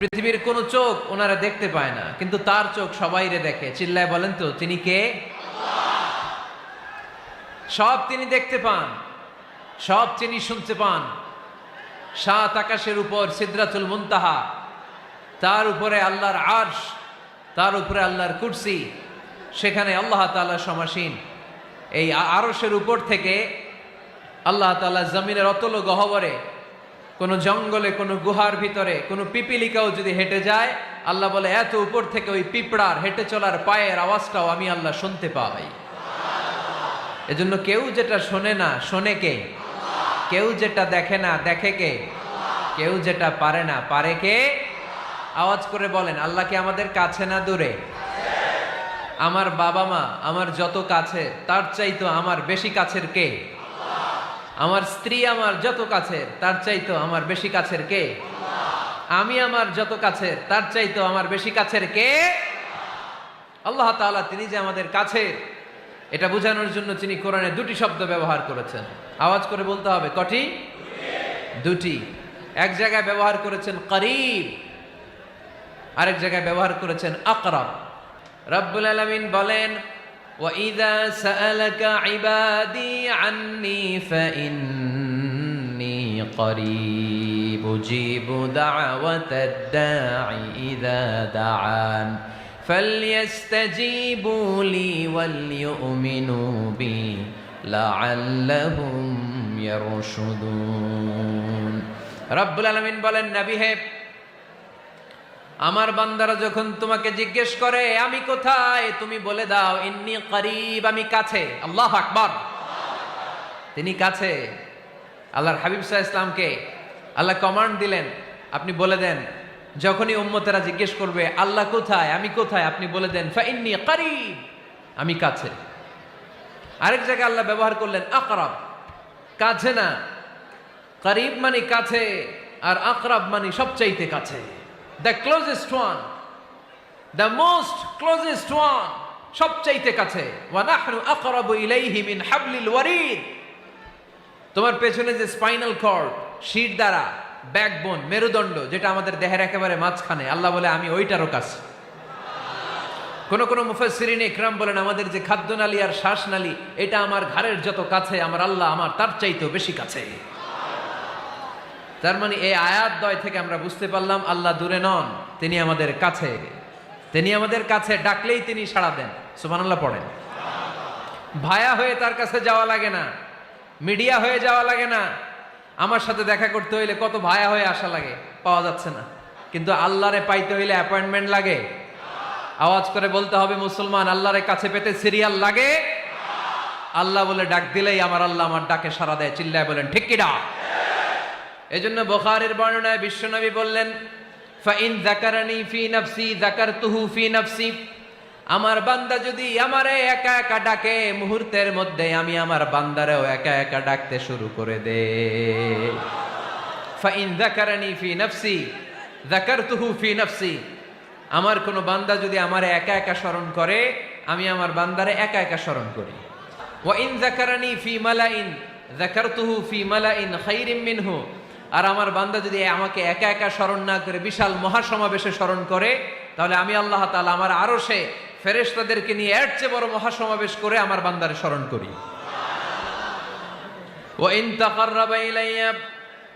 পৃথিবীর কোন চোখ ওনারা দেখতে পায় না, কিন্তু তার চোখ সবাইরে দেখে। চিল্লায় বলেন তো, তিনি কে? সব তিনি দেখতে পান, সব তিনি শুনতে পান। সাত আকাশের উপর সিদরাতুল মুনতাহা, তার উপরে আল্লাহর আরশ, তার উপরে আল্লাহর কুরসি, সেখানে আল্লাহ তাআলা সমাসীন। এই আরশের উপর থেকে আল্লাহ তাআলা জমিনের অতল গহ্বরে, কোন জঙ্গলে, কোন গুহার ভিতরে কোন পিপিলিকাও যদি হেঁটে যায়, আল্লাহ বলে এত উপর থেকে ওই পিঁপড়ার হেঁটে চলার পায়ের আওয়াজটাও আমি আল্লাহ শুনতে পাই। এজন্য কেউ যেটা শোনে না, শোনে কে? কেউ যেটা দেখে না, দেখে কে? কেউ যেটা পারে না, পারে কে? আওয়াজ করে বলেন, আল্লাহ কি আমাদের কাছে না দূরে? আমার বাবা মা আমার যত কাছে, তার চাইতো আমার বেশি কাছের কে? আমার স্ত্রী আমার যত কাছের, তার চাইতো আমার বেশি কাছের কে? আমি আমার যত কাছের, তার চাইতো আমার বেশি কাছের কে? আল্লাহ তাআলা তিনি যে আমাদের কাছের, এটা বোঝানোর জন্য তিনি কোরআনে দুটি শব্দ ব্যবহার করেছেন। আওয়াজ করে বলতে হবে, কটি? দুটি। এক জায়গায় ব্যবহার করেছেন করিব, আরেক জায়গায় ব্যবহার করেছেন আকরাব। রব্বুল আলামিন বলেন, وَإِذَا سَأَلَكَ عِبَادِي عَنِّي فَإِنِّي قَرِيبٌ أُجِيبُ دَعْوَةَ الدَّاعِ إِذَا دَعَانِ فَلْيَسْتَجِيبُوا لِي وَلْيُؤْمِنُوا بِي لَعَلَّهُمْ يَرْشُدُونَ। রব্বুল আলামিন বলেন, নবী হে, আমার বান্দারা যখন তোমাকে জিজ্ঞেস করে আমি কোথায়, তুমি বলে দাও ইন্নী করিব, আমি কাছে। আল্লাহু আকবার, তিনি কাছে। আল্লাহর হাবিব সাল্লাল্লাহু আলাইহি ওয়াসাল্লামকে আল্লাহ কমান্ড দিলেন, আপনি বলে দেন, যখনই উম্মতেরা জিজ্ঞেস করবে আল্লাহ কোথায়, আমি কোথায়, আপনি বলে দেন ফাইন্নী করিব, আমি কাছে। আরেক জায়গায় আল্লাহ ব্যবহার করলেন আকরাব, কাছে না। করিব মানে কাছে, আর আকরাব মানে সবচাইতে কাছে। The closest one, the most closest one, সবচাইতে কাছে। ওয়া নাহনু আকরাবু ইলাইহি মিন হাবলিল ওয়ারিদ। তোমার পেছনে যে স্পাইনাল কর্ড, শির দ্বারা, ব্যাকবোন, মেরুদণ্ড, যেটা আমাদের দেহের একেবারে মাঝখানে, আল্লাহ বলে আমি ওইটারও কাছে। কোন কোন মুফাসসিরিন ইকরাম বলেন, আমাদের যে খাদ্যনালী আর শ্বাসনালী, এটা আমার ঘাড়ের যত কাছে, আমার আল্লাহ আমার তার চাইতেও বেশি কাছে। তার মানে এই আয়াত দ্বয় থেকে আমরা বুঝতে পারলাম আল্লাহ দূরে নন, তিনি আমাদের কাছে। তিনি আমাদের কাছে, ডাকলেই তিনি সাড়া দেন। সুবহানাল্লাহ পড়েন। ভায়া হয়ে তার কাছে যাওয়া লাগে না, মিডিয়া হয়ে যাওয়া লাগে না। আমার সাথে দেখা করতে হইলে কত ভায়া হয়ে আসা লাগে, পাওয়া যাচ্ছে না। কিন্তু আল্লাহরে পাইতে হইলে অ্যাপয়েন্টমেন্ট লাগে। আওয়াজ করে বলতে হবে মুসলমান, আল্লাহরে কাছে পেতে সিরিয়াল লাগে। আল্লাহ বলে ডাক দিলেই আমার আল্লাহ আমার ডাকে সাড়া দেয়। চিল্লায় বলেন ঠিক কিনা? এজন্য বুখারীর বর্ণনায় বিশ্বনবী বললেন, ফাইন যাকারানি ফি নাফসি যাকারতুহু ফি নাফসি। আমার বান্দা যদি আমারে একা একা ডাকে, মুহূর্তের মধ্যে আমি আমার বান্দারেও একা একা ডাকতে শুরু করে দে। ফাইন যাকারানি ফি নাফসি যাকারতুহু ফি নাফসি। আমার কোন বান্দা যদি আমারে একা একা স্মরণ করে, আমি আমার বান্দারে একা একা স্মরণ করি। ওয়া ইন যাকারানি ফি মালাইন যাকারতুহু ফি মালাইন খায়রিম মিনহু। আর আমার বান্দা যদি আমাকে একা একা স্মরণ না করে বিশাল মহাসমাবেশে স্মরণ করে, তাহলে আমি আল্লাহ তাআলা আমার আরশে ফেরেশতাদেরকে নিয়ে এর চেয়ে বড় মহাসমাবেশ করে আমার বান্দারে স্মরণ করি। ওয়া ইন তাকাররাবা ইলাইয়া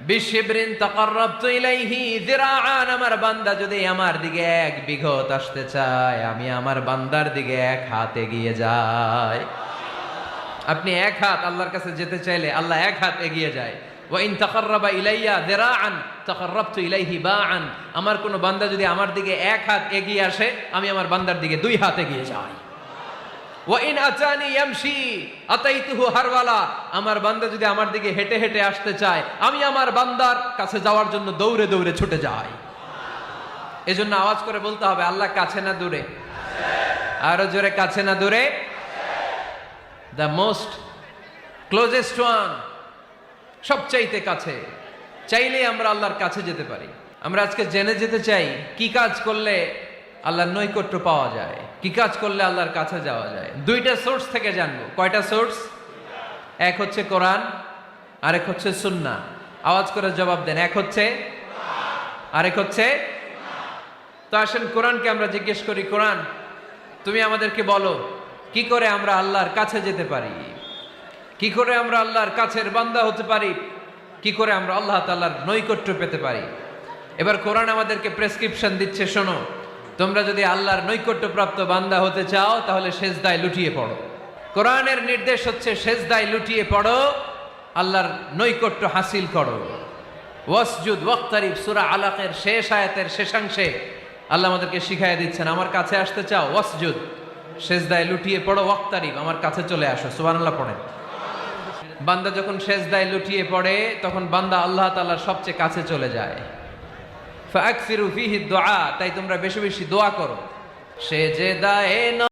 বিশিবরিন তাকাররাবতু ইলাইহি যিরাআন। আমার বান্দা যদি আমার দিকে এক বিঘত আসতে চায়, আমি আমার বান্দার দিকে এক হাত এগিয়ে যাই। আপনি এক হাত আল্লাহর কাছে যেতে চাইলে আল্লাহ এক হাত এগিয়ে যায়। ওয়াইন তাকাররাবা ইলাইয়া যিরাআন তাকাররাবতু ইলাইহি বাআন। আমার কোন বান্দা যদি আমার দিকে এক হাত এগিয়ে আসে, আমি আমার বান্দার দিকে দুই হাত এগিয়ে যাই। ওয়াইন আতানি ইয়ামশি আতাইতুহু হারওয়ালা। আমার বান্দা যদি আমার দিকে হেঁটে হেঁটে আসতে চায়, আমি আমার বান্দার কাছে যাওয়ার জন্য দৌড়ে দৌড়ে ছুটে যাই। এজন্য আওয়াজ করে বলতে হবে, আল্লাহ কাছে না দূরে? আরো জোরে, কাছে না দূরে? দ্য মোস্ট ক্লোজেস্ট ওয়ান, সবচাইতে কাছে। চাইলেই আমরা আল্লাহর কাছে যেতে পারি। আমরা আজকে জেনে যেতে চাই কি কাজ করলে আল্লাহর নৈকট্য পাওয়া যায়, কি কাজ করলে আল্লাহর কাছে যাওয়া যায়। দুইটা সোর্স থেকে জানবো। কয়টা সোর্স? এক হচ্ছে কোরআন, আরেক হচ্ছে সুন্নাহ। আওয়াজ করে জবাব দেন, এক হচ্ছে, আরেক হচ্ছে তো আসেন কোরআনকে আমরা জিজ্ঞেস করি, কোরআন তুমি আমাদেরকে বলো কি করে আমরা আল্লাহর কাছে যেতে পারি, কি করে আমরা আল্লাহর কাছের বান্দা হতে পারি, কি করে আমরা আল্লাহ তাআলার নৈকট্য পেতে পারি। এবার কোরআন আমাদেরকে প্রেসক্রিপশন দিচ্ছে, শোনো, তোমরা যদি আল্লাহর নৈকট্যপ্রাপ্ত বান্দা হতে চাও তাহলে সেজদায় লুটিয়ে পড়ো। কোরআনের নির্দেশ হচ্ছে সেজদায় লুটিয়ে পড়ো, আল্লাহর নৈকট্য হাসিল করো। ওয়াসজুদ ওয়াক্তারিব, সূরা আলাকের শেষ আয়াতের শেষাংশে আল্লাহ আমাদেরকে শিখাইয়া দিচ্ছেন, আমার কাছে আসতে চাও, ওয়াসজুদ, সেজদায় লুটিয়ে পড়ো, ওয়াক্তারিব, আমার কাছে চলে আসো। সুবহানাল্লাহ পড়েন। বান্দা যখন সেজদায় লুটিয়ে পড়ে তখন বান্দা আল্লাহ তাআলার সবচেয়ে কাছে চলে যায়। ফাকসিরু ফিহি দুআ, তাই তোমরা বেশি বেশি দোয়া করো। সেজদায়ে